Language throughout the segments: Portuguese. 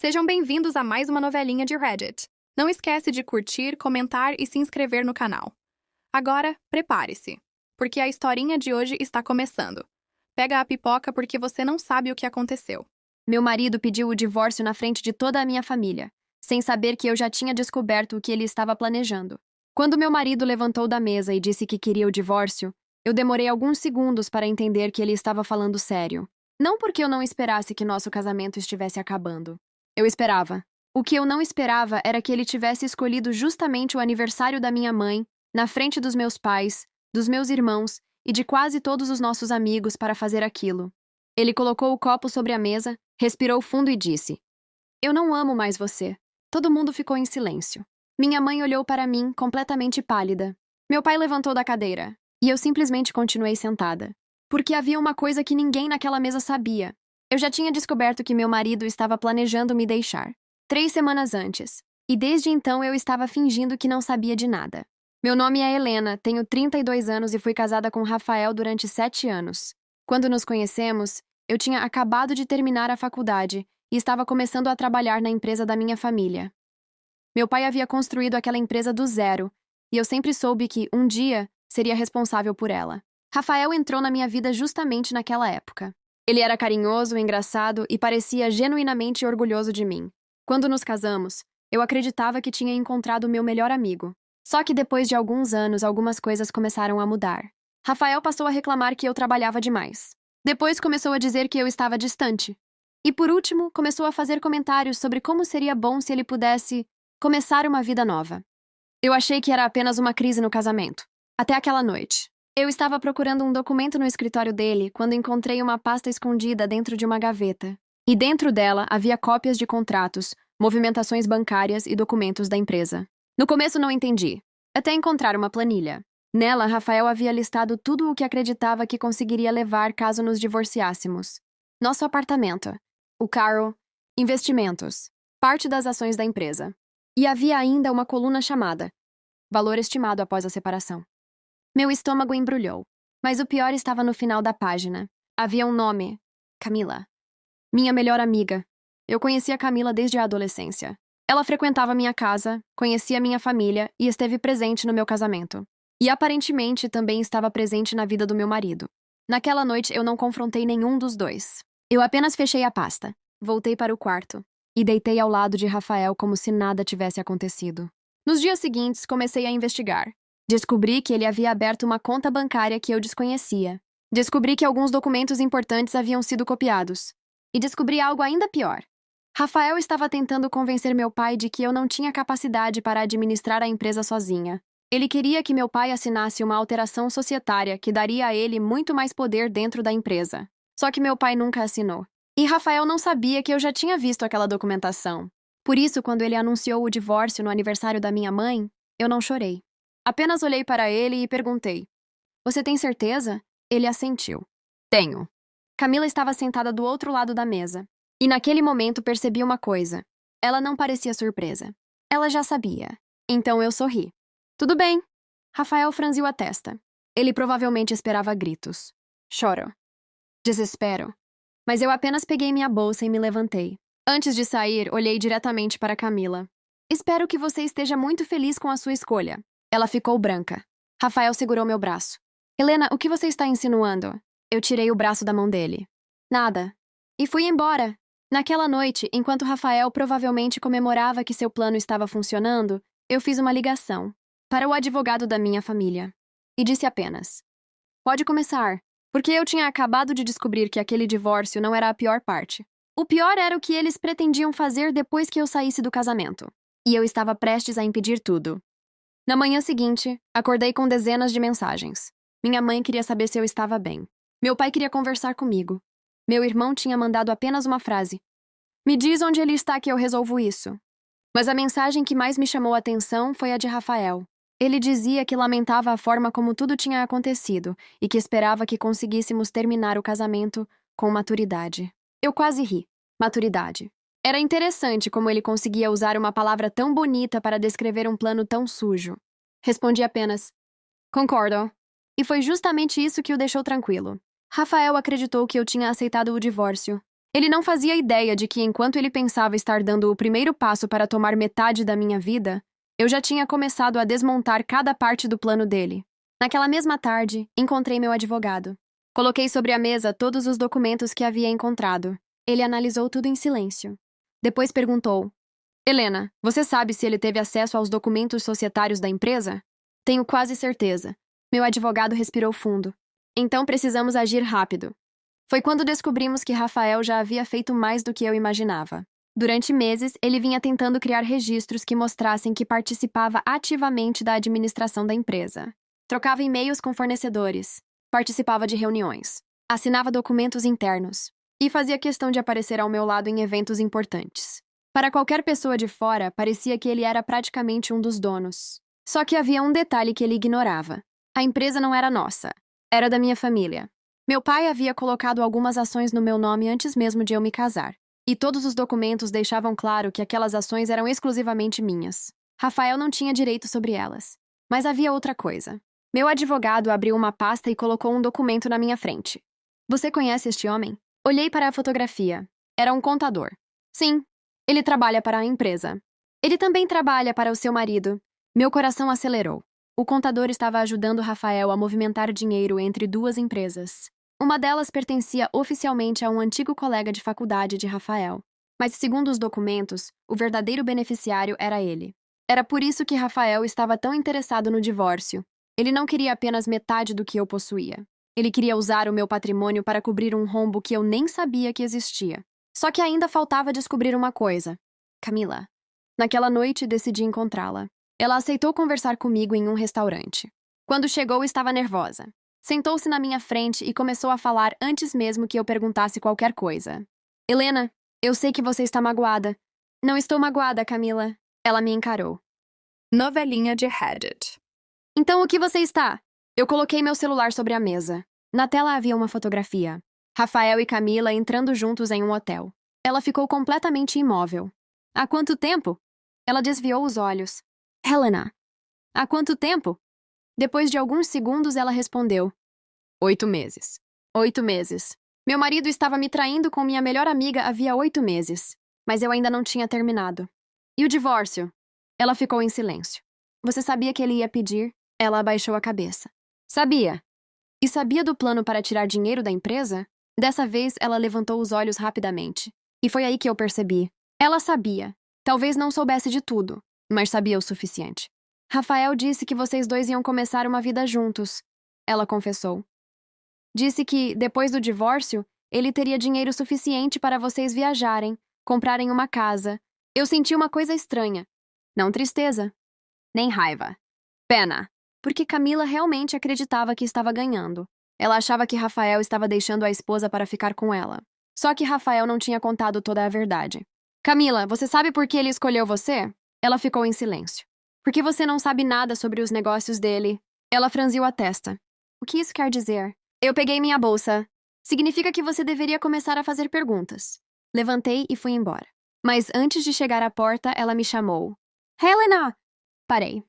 Sejam bem-vindos a mais uma novelinha de Reddit. Não esquece de curtir, comentar e se inscrever no canal. Agora, prepare-se, porque a historinha de hoje está começando. Pega a pipoca porque você não sabe o que aconteceu. Meu marido pediu o divórcio na frente de toda a minha família, sem saber que eu já tinha descoberto o que ele estava planejando. Quando meu marido levantou da mesa e disse que queria o divórcio, eu demorei alguns segundos para entender que ele estava falando sério. Não porque eu não esperasse que nosso casamento estivesse acabando. Eu esperava. O que eu não esperava era que ele tivesse escolhido justamente o aniversário da minha mãe, na frente dos meus pais, dos meus irmãos e de quase todos os nossos amigos para fazer aquilo. Ele colocou o copo sobre a mesa, respirou fundo e disse: "Eu não amo mais você." Todo mundo ficou em silêncio. Minha mãe olhou para mim, completamente pálida. Meu pai levantou da cadeira, e eu simplesmente continuei sentada. Porque havia uma coisa que ninguém naquela mesa sabia. Eu já tinha descoberto que meu marido estava planejando me deixar 3 semanas antes, e desde então eu estava fingindo que não sabia de nada. Meu nome é Helena, tenho 32 anos e fui casada com Rafael durante 7 anos. Quando nos conhecemos, eu tinha acabado de terminar a faculdade e estava começando a trabalhar na empresa da minha família. Meu pai havia construído aquela empresa do zero, e eu sempre soube que, um dia, seria responsável por ela. Rafael entrou na minha vida justamente naquela época. Ele era carinhoso, engraçado e parecia genuinamente orgulhoso de mim. Quando nos casamos, eu acreditava que tinha encontrado o meu melhor amigo. Só que depois de alguns anos, algumas coisas começaram a mudar. Rafael passou a reclamar que eu trabalhava demais. Depois começou a dizer que eu estava distante. E por último, começou a fazer comentários sobre como seria bom se ele pudesse começar uma vida nova. Eu achei que era apenas uma crise no casamento. Até aquela noite. Eu estava procurando um documento no escritório dele quando encontrei uma pasta escondida dentro de uma gaveta. E dentro dela havia cópias de contratos, movimentações bancárias e documentos da empresa. No começo não entendi, até encontrar uma planilha. Nela, Rafael havia listado tudo o que acreditava que conseguiria levar caso nos divorciássemos. Nosso apartamento, o carro, investimentos, parte das ações da empresa. E havia ainda uma coluna chamada valor estimado após a separação. Meu estômago embrulhou, mas o pior estava no final da página. Havia um nome: Camila. Minha melhor amiga. Eu conhecia Camila desde a adolescência. Ela frequentava minha casa, conhecia minha família e esteve presente no meu casamento. E aparentemente também estava presente na vida do meu marido. Naquela noite eu não confrontei nenhum dos dois. Eu apenas fechei a pasta, voltei para o quarto e deitei ao lado de Rafael como se nada tivesse acontecido. Nos dias seguintes, comecei a investigar. Descobri que ele havia aberto uma conta bancária que eu desconhecia. Descobri que alguns documentos importantes haviam sido copiados. E descobri algo ainda pior. Rafael estava tentando convencer meu pai de que eu não tinha capacidade para administrar a empresa sozinha. Ele queria que meu pai assinasse uma alteração societária que daria a ele muito mais poder dentro da empresa. Só que meu pai nunca assinou. E Rafael não sabia que eu já tinha visto aquela documentação. Por isso, quando ele anunciou o divórcio no aniversário da minha mãe, eu não chorei. Apenas olhei para ele e perguntei: "Você tem certeza?" Ele assentiu. "Tenho." Camila estava sentada do outro lado da mesa. E naquele momento percebi uma coisa. Ela não parecia surpresa. Ela já sabia. Então eu sorri. "Tudo bem." Rafael franziu a testa. Ele provavelmente esperava gritos. Choro. Desespero. Mas eu apenas peguei minha bolsa e me levantei. Antes de sair, olhei diretamente para Camila. "Espero que você esteja muito feliz com a sua escolha." Ela ficou branca. Rafael segurou meu braço. "Helena, o que você está insinuando?" Eu tirei o braço da mão dele. "Nada." E fui embora. Naquela noite, enquanto Rafael provavelmente comemorava que seu plano estava funcionando, eu fiz uma ligação para o advogado da minha família. E disse apenas: "Pode começar." Porque eu tinha acabado de descobrir que aquele divórcio não era a pior parte. O pior era o que eles pretendiam fazer depois que eu saísse do casamento. E eu estava prestes a impedir tudo. Na manhã seguinte, acordei com dezenas de mensagens. Minha mãe queria saber se eu estava bem. Meu pai queria conversar comigo. Meu irmão tinha mandado apenas uma frase: "Me diz onde ele está que eu resolvo isso." Mas a mensagem que mais me chamou a atenção foi a de Rafael. Ele dizia que lamentava a forma como tudo tinha acontecido e que esperava que conseguíssemos terminar o casamento com maturidade. Eu quase ri. Maturidade. Era interessante como ele conseguia usar uma palavra tão bonita para descrever um plano tão sujo. Respondi apenas: "Concordo." E foi justamente isso que o deixou tranquilo. Rafael acreditou que eu tinha aceitado o divórcio. Ele não fazia ideia de que, enquanto ele pensava estar dando o primeiro passo para tomar metade da minha vida, eu já tinha começado a desmontar cada parte do plano dele. Naquela mesma tarde, encontrei meu advogado. Coloquei sobre a mesa todos os documentos que havia encontrado. Ele analisou tudo em silêncio. Depois perguntou: Helena, você sabe se ele teve acesso aos documentos societários da empresa? Tenho quase certeza. Meu advogado respirou fundo. Então precisamos agir rápido. Foi quando descobrimos que Rafael já havia feito mais do que eu imaginava. Durante meses, ele vinha tentando criar registros que mostrassem que participava ativamente da administração da empresa. Trocava e-mails com fornecedores, participava de reuniões, assinava documentos internos e fazia questão de aparecer ao meu lado em eventos importantes. Para qualquer pessoa de fora, parecia que ele era praticamente um dos donos. Só que havia um detalhe que ele ignorava. A empresa não era nossa, era da minha família. Meu pai havia colocado algumas ações no meu nome antes mesmo de eu me casar. E todos os documentos deixavam claro que aquelas ações eram exclusivamente minhas. Rafael não tinha direito sobre elas. Mas havia outra coisa. Meu advogado abriu uma pasta e colocou um documento na minha frente. Você conhece este homem? Olhei para a fotografia. Era um contador. Sim, ele trabalha para a empresa. Ele também trabalha para o seu marido. Meu coração acelerou. O contador estava ajudando Rafael a movimentar dinheiro entre duas empresas. Uma delas pertencia oficialmente a um antigo colega de faculdade de Rafael. Mas, segundo os documentos, o verdadeiro beneficiário era ele. Era por isso que Rafael estava tão interessado no divórcio. Ele não queria apenas metade do que eu possuía. Ele queria usar o meu patrimônio para cobrir um rombo que eu nem sabia que existia. Só que ainda faltava descobrir uma coisa. Camila. Naquela noite, decidi encontrá-la. Ela aceitou conversar comigo em um restaurante. Quando chegou, estava nervosa. Sentou-se na minha frente e começou a falar antes mesmo que eu perguntasse qualquer coisa. Helena, eu sei que você está magoada. Não estou magoada, Camila. Ela me encarou. Novelinha de Reddit. Então o que você está? Eu coloquei meu celular sobre a mesa. Na tela havia uma fotografia. Rafael e Camila entrando juntos em um hotel. Ela ficou completamente imóvel. Há quanto tempo? Ela desviou os olhos. Helena. Há quanto tempo? Depois de alguns segundos, ela respondeu. 8 meses. 8 meses. Meu marido estava me traindo com minha melhor amiga havia 8 meses. Mas eu ainda não tinha terminado. E o divórcio? Ela ficou em silêncio. Você sabia que ele ia pedir? Ela abaixou a cabeça. Sabia. E sabia do plano para tirar dinheiro da empresa? Dessa vez, ela levantou os olhos rapidamente. E foi aí que eu percebi. Ela sabia. Talvez não soubesse de tudo, mas sabia o suficiente. Rafael disse que vocês dois iam começar uma vida juntos. Ela confessou. Disse que, depois do divórcio, ele teria dinheiro suficiente para vocês viajarem, comprarem uma casa. Eu senti uma coisa estranha. Não tristeza. Nem raiva. Pena. Porque Camila realmente acreditava que estava ganhando. Ela achava que Rafael estava deixando a esposa para ficar com ela. Só que Rafael não tinha contado toda a verdade. Camila, você sabe por que ele escolheu você? Ela ficou em silêncio. Porque você não sabe nada sobre os negócios dele. Ela franziu a testa. O que isso quer dizer? Eu peguei minha bolsa. Significa que você deveria começar a fazer perguntas. Levantei e fui embora. Mas antes de chegar à porta, ela me chamou. Helena! Parei.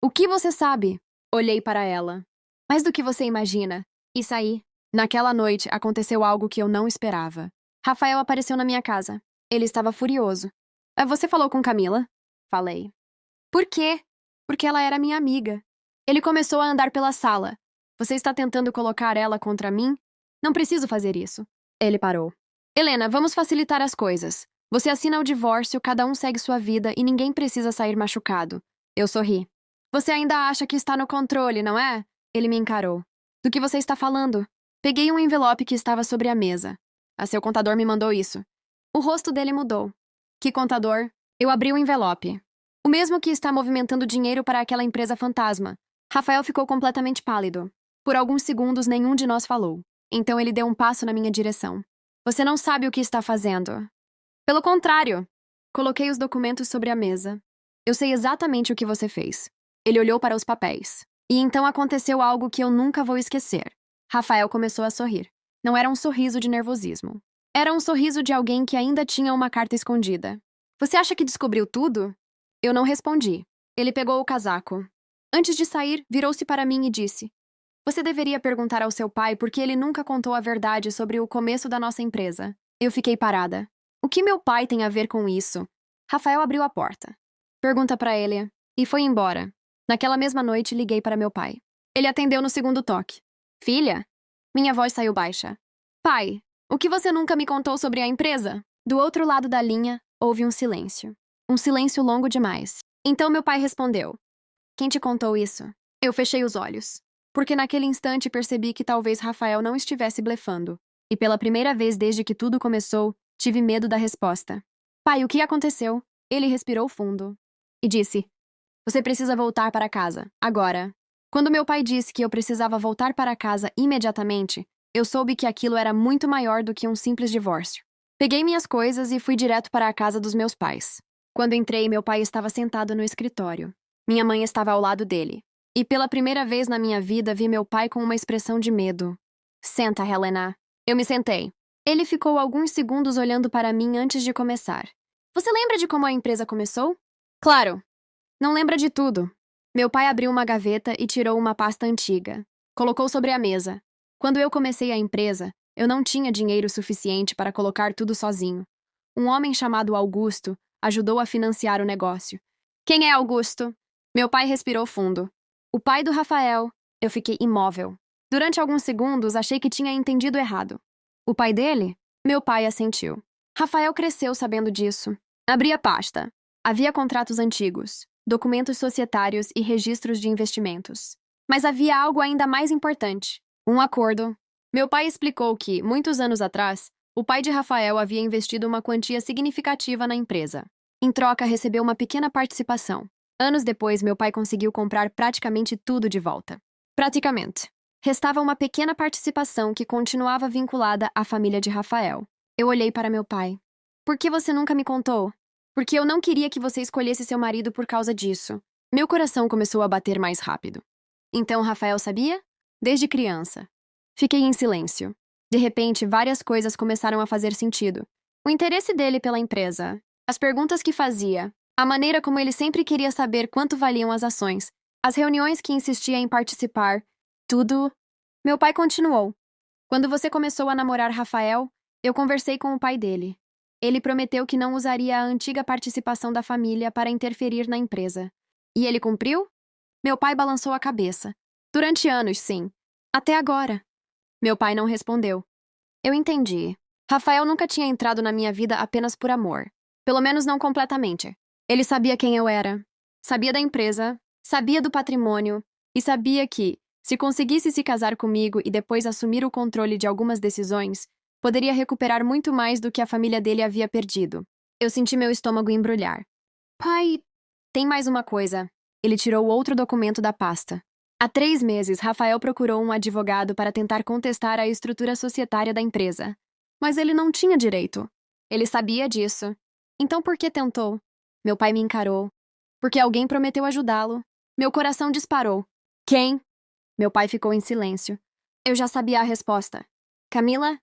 O que você sabe? Olhei para ela. Mais do que você imagina. E saí. Naquela noite, aconteceu algo que eu não esperava. Rafael apareceu na minha casa. Ele estava furioso. Você falou com Camila? Falei. Por quê? Porque ela era minha amiga. Ele começou a andar pela sala. Você está tentando colocar ela contra mim? Não preciso fazer isso. Ele parou. Helena, vamos facilitar as coisas. Você assina o divórcio, cada um segue sua vida e ninguém precisa sair machucado. Eu sorri. Você ainda acha que está no controle, não é? Ele me encarou. Do que você está falando? Peguei um envelope que estava sobre a mesa. Seu contador me mandou isso. O rosto dele mudou. Que contador? Eu abri o envelope. O mesmo que está movimentando dinheiro para aquela empresa fantasma. Rafael ficou completamente pálido. Por alguns segundos, nenhum de nós falou. Então ele deu um passo na minha direção. Você não sabe o que está fazendo. Pelo contrário. Coloquei os documentos sobre a mesa. Eu sei exatamente o que você fez. Ele olhou para os papéis. E então aconteceu algo que eu nunca vou esquecer. Rafael começou a sorrir. Não era um sorriso de nervosismo. Era um sorriso de alguém que ainda tinha uma carta escondida. Você acha que descobriu tudo? Eu não respondi. Ele pegou o casaco. Antes de sair, virou-se para mim e disse: Você deveria perguntar ao seu pai por que ele nunca contou a verdade sobre o começo da nossa empresa. Eu fiquei parada. O que meu pai tem a ver com isso? Rafael abriu a porta. Pergunta pra ele. E foi embora. Naquela mesma noite, liguei para meu pai. Ele atendeu no segundo toque. Filha? Minha voz saiu baixa. Pai, o que você nunca me contou sobre a empresa? Do outro lado da linha, houve um silêncio. Um silêncio longo demais. Então meu pai respondeu. Quem te contou isso? Eu fechei os olhos. Porque naquele instante percebi que talvez Rafael não estivesse blefando. E pela primeira vez desde que tudo começou, tive medo da resposta. Pai, o que aconteceu? Ele respirou fundo. E disse, você precisa voltar para casa, agora. Quando meu pai disse que eu precisava voltar para casa imediatamente, eu soube que aquilo era muito maior do que um simples divórcio. Peguei minhas coisas e fui direto para a casa dos meus pais. Quando entrei, meu pai estava sentado no escritório. Minha mãe estava ao lado dele. E pela primeira vez na minha vida vi meu pai com uma expressão de medo. Senta, Helena. Eu me sentei. Ele ficou alguns segundos olhando para mim antes de começar. Você lembra de como a empresa começou? Claro. Não lembra de tudo. Meu pai abriu uma gaveta e tirou uma pasta antiga. Colocou sobre a mesa. Quando eu comecei a empresa, eu não tinha dinheiro suficiente para colocar tudo sozinho. Um homem chamado Augusto ajudou a financiar o negócio. Quem é Augusto? Meu pai respirou fundo. O pai do Rafael. Eu fiquei imóvel. Durante alguns segundos, achei que tinha entendido errado. O pai dele? Meu pai assentiu. Rafael cresceu sabendo disso. Abri a pasta. Havia contratos antigos, documentos societários e registros de investimentos. Mas havia algo ainda mais importante. Um acordo. Meu pai explicou que, muitos anos atrás, o pai de Rafael havia investido uma quantia significativa na empresa. Em troca, recebeu uma pequena participação. Anos depois, meu pai conseguiu comprar praticamente tudo de volta. Praticamente. Restava uma pequena participação que continuava vinculada à família de Rafael. Eu olhei para meu pai. Por que você nunca me contou? Porque eu não queria que você escolhesse seu marido por causa disso. Meu coração começou a bater mais rápido. Então Rafael sabia? Desde criança. Fiquei em silêncio. De repente, várias coisas começaram a fazer sentido. O interesse dele pela empresa, as perguntas que fazia, a maneira como ele sempre queria saber quanto valiam as ações, as reuniões que insistia em participar, tudo. Meu pai continuou. Quando você começou a namorar Rafael, eu conversei com o pai dele. Ele prometeu que não usaria a antiga participação da família para interferir na empresa. E ele cumpriu? Meu pai balançou a cabeça. Durante anos, sim. Até agora. Meu pai não respondeu. Eu entendi. Rafael nunca tinha entrado na minha vida apenas por amor. Pelo menos não completamente. Ele sabia quem eu era. Sabia da empresa. Sabia do patrimônio. E sabia que, se conseguisse se casar comigo e depois assumir o controle de algumas decisões, poderia recuperar muito mais do que a família dele havia perdido. Eu senti meu estômago embrulhar. Pai, tem mais uma coisa. Ele tirou outro documento da pasta. Há 3 meses, Rafael procurou um advogado para tentar contestar a estrutura societária da empresa. Mas ele não tinha direito. Ele sabia disso. Então por que tentou? Meu pai me encarou. Porque alguém prometeu ajudá-lo. Meu coração disparou. Quem? Meu pai ficou em silêncio. Eu já sabia a resposta. Camila?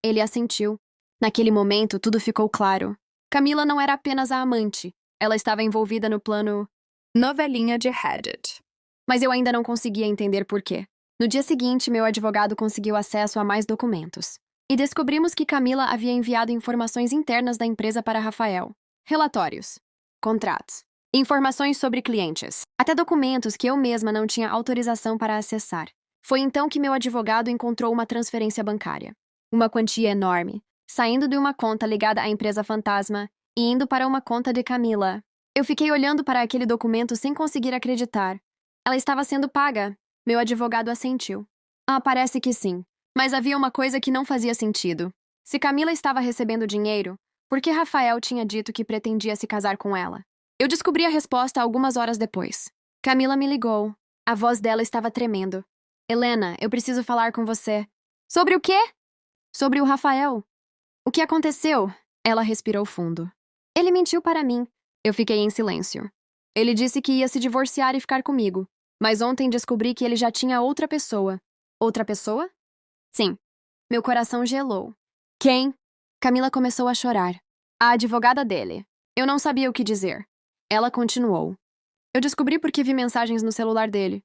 Ele assentiu. Naquele momento, tudo ficou claro. Camila não era apenas a amante. Ela estava envolvida no plano... Novelinha de Reddit. Mas eu ainda não conseguia entender por quê. No dia seguinte, meu advogado conseguiu acesso a mais documentos. E descobrimos que Camila havia enviado informações internas da empresa para Rafael. Relatórios. Contratos. Informações sobre clientes. Até documentos que eu mesma não tinha autorização para acessar. Foi então que meu advogado encontrou uma transferência bancária. Uma quantia enorme, saindo de uma conta ligada à empresa fantasma e indo para uma conta de Camila. Eu fiquei olhando para aquele documento sem conseguir acreditar. Ela estava sendo paga. Meu advogado assentiu. Parece que sim. Mas havia uma coisa que não fazia sentido. Se Camila estava recebendo dinheiro, por que Rafael tinha dito que pretendia se casar com ela? Eu descobri a resposta algumas horas depois. Camila me ligou. A voz dela estava tremendo. Helena, eu preciso falar com você. Sobre o quê? Sobre o Rafael. O que aconteceu? Ela respirou fundo. Ele mentiu para mim. Eu fiquei em silêncio. Ele disse que ia se divorciar e ficar comigo. Mas ontem descobri que ele já tinha outra pessoa. Outra pessoa? Sim. Meu coração gelou. Quem? Camila começou a chorar. A advogada dele. Eu não sabia o que dizer. Ela continuou. Eu descobri porque vi mensagens no celular dele.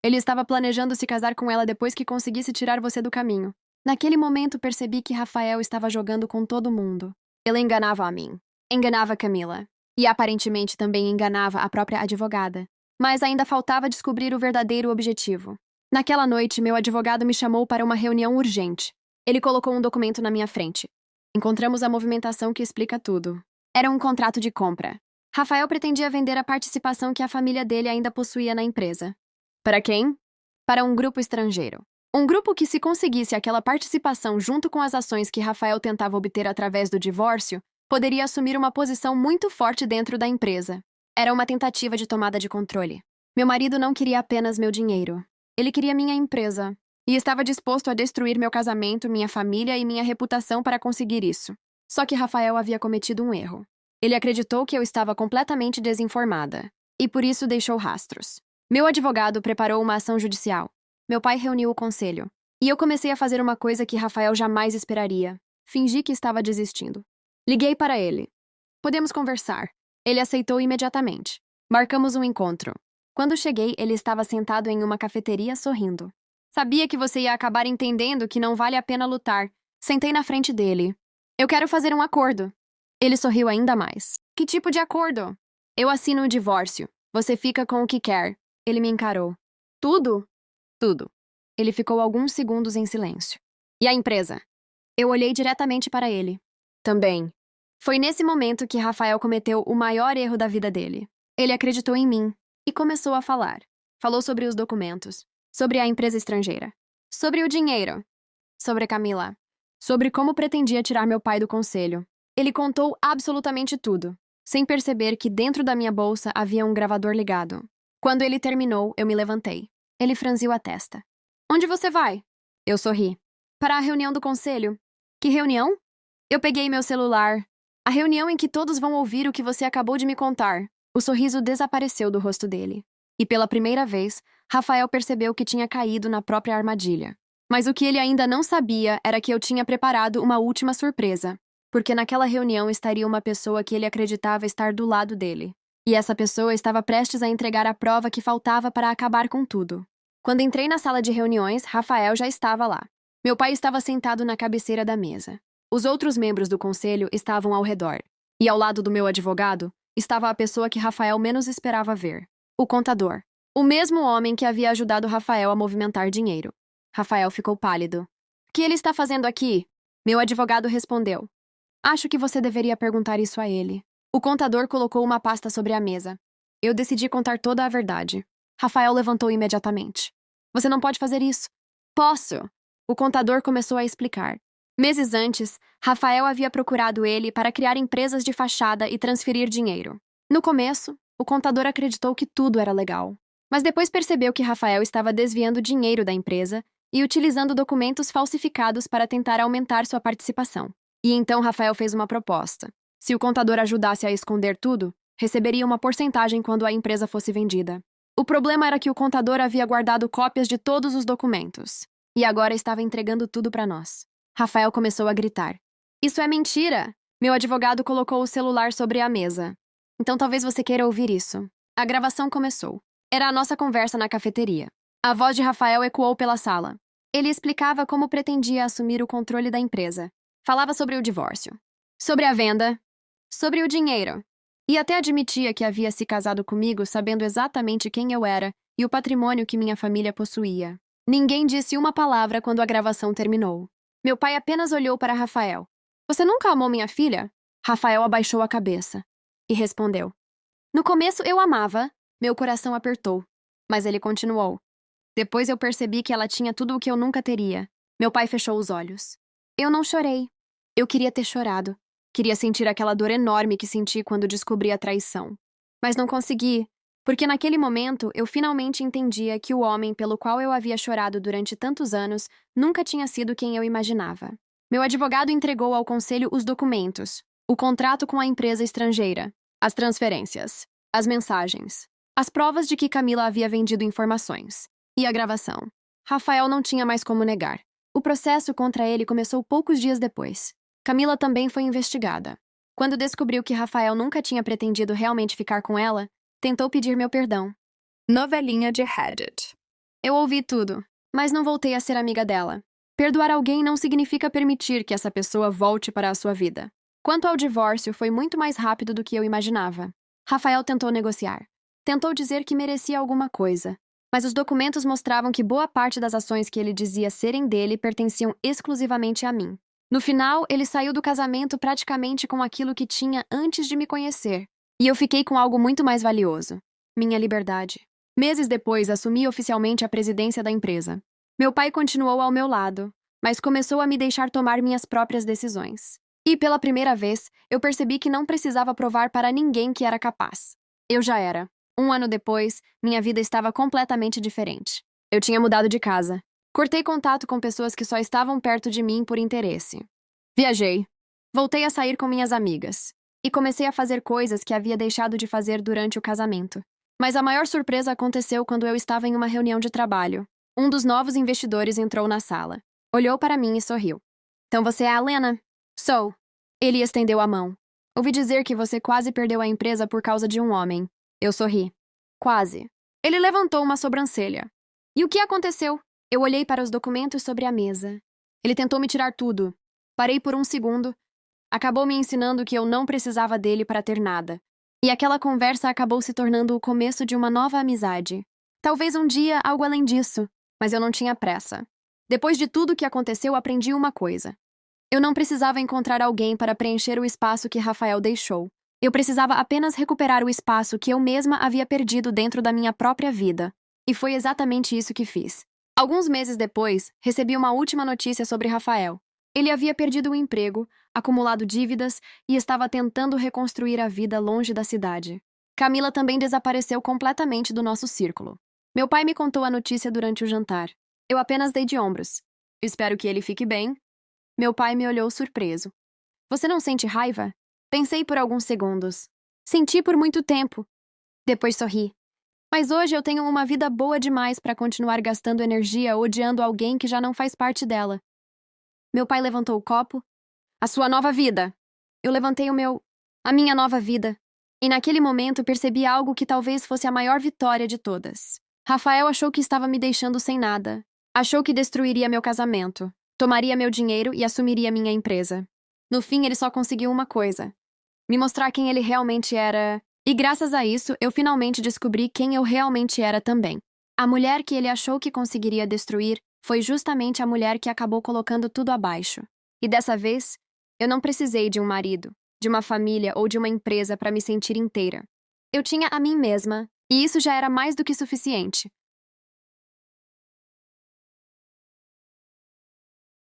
Ele estava planejando se casar com ela depois que conseguisse tirar você do caminho. Naquele momento percebi que Rafael estava jogando com todo mundo. Ele enganava a mim, enganava Camila e aparentemente também enganava a própria advogada. Mas ainda faltava descobrir o verdadeiro objetivo. Naquela noite, meu advogado me chamou para uma reunião urgente. Ele colocou um documento na minha frente. Encontramos a movimentação que explica tudo. Era um contrato de compra. Rafael pretendia vender a participação que a família dele ainda possuía na empresa. Para quem? Para um grupo estrangeiro. Um grupo que, se conseguisse aquela participação junto com as ações que Rafael tentava obter através do divórcio, poderia assumir uma posição muito forte dentro da empresa. Era uma tentativa de tomada de controle. Meu marido não queria apenas meu dinheiro. Ele queria minha empresa. E estava disposto a destruir meu casamento, minha família e minha reputação para conseguir isso. Só que Rafael havia cometido um erro. Ele acreditou que eu estava completamente desinformada. E por isso deixou rastros. Meu advogado preparou uma ação judicial. Meu pai reuniu o conselho. E eu comecei a fazer uma coisa que Rafael jamais esperaria. Fingi que estava desistindo. Liguei para ele. Podemos conversar. Ele aceitou imediatamente. Marcamos um encontro. Quando cheguei, ele estava sentado em uma cafeteria sorrindo. Sabia que você ia acabar entendendo que não vale a pena lutar. Sentei na frente dele. Eu quero fazer um acordo. Ele sorriu ainda mais. Que tipo de acordo? Eu assino o divórcio. Você fica com o que quer. Ele me encarou. Tudo? Tudo. Ele ficou alguns segundos em silêncio. E a empresa? Eu olhei diretamente para ele. Também. Foi nesse momento que Rafael cometeu o maior erro da vida dele. Ele acreditou em mim e começou a falar. Falou sobre os documentos, sobre a empresa estrangeira, sobre o dinheiro, sobre Camila, sobre como pretendia tirar meu pai do conselho. Ele contou absolutamente tudo, sem perceber que dentro da minha bolsa havia um gravador ligado. Quando ele terminou, eu me levantei. Ele franziu a testa. Onde você vai? Eu sorri. Para a reunião do conselho. Que reunião? Eu peguei meu celular. A reunião em que todos vão ouvir o que você acabou de me contar. O sorriso desapareceu do rosto dele. E pela primeira vez, Rafael percebeu que tinha caído na própria armadilha. Mas o que ele ainda não sabia era que eu tinha preparado uma última surpresa. Porque naquela reunião estaria uma pessoa que ele acreditava estar do lado dele. E essa pessoa estava prestes a entregar a prova que faltava para acabar com tudo. Quando entrei na sala de reuniões, Rafael já estava lá. Meu pai estava sentado na cabeceira da mesa. Os outros membros do conselho estavam ao redor. E ao lado do meu advogado, estava a pessoa que Rafael menos esperava ver. O contador. O mesmo homem que havia ajudado Rafael a movimentar dinheiro. Rafael ficou pálido. O que ele está fazendo aqui? Meu advogado respondeu. Acho que você deveria perguntar isso a ele. O contador colocou uma pasta sobre a mesa. Eu decidi contar toda a verdade. Rafael levantou imediatamente. Você não pode fazer isso. Posso. O contador começou a explicar. Meses antes, Rafael havia procurado ele para criar empresas de fachada e transferir dinheiro. No começo, o contador acreditou que tudo era legal. Mas depois percebeu que Rafael estava desviando dinheiro da empresa e utilizando documentos falsificados para tentar aumentar sua participação. E então Rafael fez uma proposta. Se o contador ajudasse a esconder tudo, receberia uma porcentagem quando a empresa fosse vendida. O problema era que o contador havia guardado cópias de todos os documentos. E agora estava entregando tudo para nós. Rafael começou a gritar. Isso é mentira! Meu advogado colocou o celular sobre a mesa. Então talvez você queira ouvir isso. A gravação começou. Era a nossa conversa na cafeteria. A voz de Rafael ecoou pela sala. Ele explicava como pretendia assumir o controle da empresa. Falava sobre o divórcio, sobre a venda, sobre o dinheiro. E até admitia que havia se casado comigo sabendo exatamente quem eu era e o patrimônio que minha família possuía. Ninguém disse uma palavra quando a gravação terminou. Meu pai apenas olhou para Rafael. Você nunca amou minha filha? Rafael abaixou a cabeça e respondeu. No começo eu amava. Meu coração apertou. Mas ele continuou. Depois eu percebi que ela tinha tudo o que eu nunca teria. Meu pai fechou os olhos. Eu não chorei. Eu queria ter chorado. Queria sentir aquela dor enorme que senti quando descobri a traição. Mas não consegui, porque naquele momento eu finalmente entendia que o homem pelo qual eu havia chorado durante tantos anos nunca tinha sido quem eu imaginava. Meu advogado entregou ao conselho os documentos, o contrato com a empresa estrangeira, as transferências, as mensagens, as provas de que Camila havia vendido informações e a gravação. Rafael não tinha mais como negar. O processo contra ele começou poucos dias depois. Camila também foi investigada. Quando descobriu que Rafael nunca tinha pretendido realmente ficar com ela, tentou pedir meu perdão. Novelinha de Reddit. Eu ouvi tudo, mas não voltei a ser amiga dela. Perdoar alguém não significa permitir que essa pessoa volte para a sua vida. Quanto ao divórcio, foi muito mais rápido do que eu imaginava. Rafael tentou negociar. Tentou dizer que merecia alguma coisa. Mas os documentos mostravam que boa parte das ações que ele dizia serem dele pertenciam exclusivamente a mim. No final, ele saiu do casamento praticamente com aquilo que tinha antes de me conhecer. E eu fiquei com algo muito mais valioso: minha liberdade. Meses depois, assumi oficialmente a presidência da empresa. Meu pai continuou ao meu lado, mas começou a me deixar tomar minhas próprias decisões. E, pela primeira vez, eu percebi que não precisava provar para ninguém que era capaz. Eu já era. 1 ano depois, minha vida estava completamente diferente. Eu tinha mudado de casa. Cortei contato com pessoas que só estavam perto de mim por interesse. Viajei. Voltei a sair com minhas amigas. E comecei a fazer coisas que havia deixado de fazer durante o casamento. Mas a maior surpresa aconteceu quando eu estava em uma reunião de trabalho. Um dos novos investidores entrou na sala. Olhou para mim e sorriu. Então você é a Lena? Sou. Ele estendeu a mão. Ouvi dizer que você quase perdeu a empresa por causa de um homem. Eu sorri. Quase. Ele levantou uma sobrancelha. E o que aconteceu? Eu olhei para os documentos sobre a mesa. Ele tentou me tirar tudo. Parei por um segundo. Acabou me ensinando que eu não precisava dele para ter nada. E aquela conversa acabou se tornando o começo de uma nova amizade. Talvez um dia algo além disso, mas eu não tinha pressa. Depois de tudo que aconteceu, aprendi uma coisa. Eu não precisava encontrar alguém para preencher o espaço que Rafael deixou. Eu precisava apenas recuperar o espaço que eu mesma havia perdido dentro da minha própria vida. E foi exatamente isso que fiz. Alguns meses depois, recebi uma última notícia sobre Rafael. Ele havia perdido o emprego, acumulado dívidas e estava tentando reconstruir a vida longe da cidade. Camila também desapareceu completamente do nosso círculo. Meu pai me contou a notícia durante o jantar. Eu apenas dei de ombros. Espero que ele fique bem. Meu pai me olhou surpreso. Você não sente raiva? Pensei por alguns segundos. Senti por muito tempo. Depois sorri. Mas hoje eu tenho uma vida boa demais para continuar gastando energia odiando alguém que já não faz parte dela. Meu pai levantou o copo. A sua nova vida. Eu levantei a minha nova vida. E naquele momento percebi algo que talvez fosse a maior vitória de todas. Rafael achou que estava me deixando sem nada. Achou que destruiria meu casamento, tomaria meu dinheiro e assumiria minha empresa. No fim, ele só conseguiu uma coisa: me mostrar quem ele realmente era. E graças a isso, eu finalmente descobri quem eu realmente era também. A mulher que ele achou que conseguiria destruir foi justamente a mulher que acabou colocando tudo abaixo. E dessa vez, eu não precisei de um marido, de uma família ou de uma empresa para me sentir inteira. Eu tinha a mim mesma, e isso já era mais do que suficiente.